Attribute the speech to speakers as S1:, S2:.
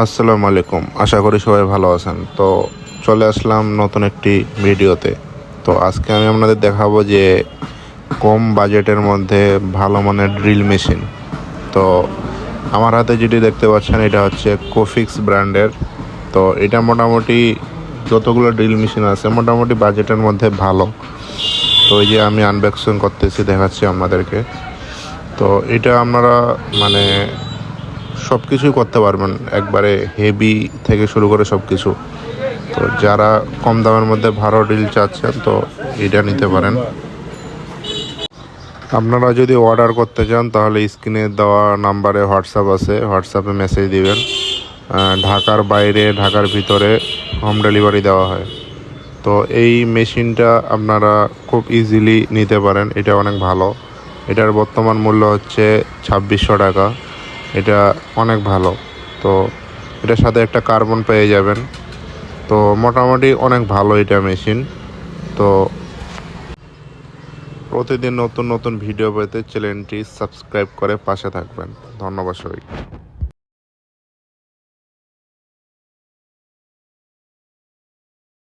S1: আসসালামু আলাইকুম, আশা করি সবাই ভালো আছেন। তো চলে আসলাম নতুন একটি ভিডিওতে। তো আজকে আমি আপনাদের দেখাবো যে কম বাজেটের মধ্যে ভালো মানের ড্রিল মেশিন। তো আমার হাতে যেটি দেখতে পাচ্ছেন এটা হচ্ছে কোফিক্স ব্র্যান্ডের। তো এটা মোটামুটি যতগুলো ড্রিল মেশিন আছে মোটামুটি বাজেটের মধ্যে ভালো। তো এই যে আমি আনবক্সিং করতেছি, দেখাচ্ছি আপনাদেরকে। তো এটা আপনারা মানে সব কিছুই করতে পারবেন, একবারে হেভি থেকে শুরু করে সব কিছু। তো যারা কম দামের মধ্যে ভালো ডিল চাচ্ছেন তো এটা নিতে পারেন। আপনারা যদি অর্ডার করতে চান তাহলে স্ক্রিনে দেওয়া নাম্বারে হোয়াটসঅ্যাপ আছে, হোয়াটসঅ্যাপে মেসেজ দিবেন। ঢাকার বাইরে, ঢাকার ভিতরে হোম ডেলিভারি দেওয়া হয়। তো এই মেশিনটা আপনারা খুব ইজিলি নিতে পারেন, এটা অনেক ভালো। এটার বর্তমান মূল্য হচ্ছে 2600 টাকা। এটা অনেক ভালো। তো এটার সাথে একটা কার্বন পেয়ে যাবেন। তো মোটামুটি অনেক ভালো এটা মেশিন। তো প্রতিদিন নতুন নতুন ভিডিও পেতে চ্যানেলটি সাবস্ক্রাইব করে পাশে থাকবেন। ধন্যবাদ সবাইকে।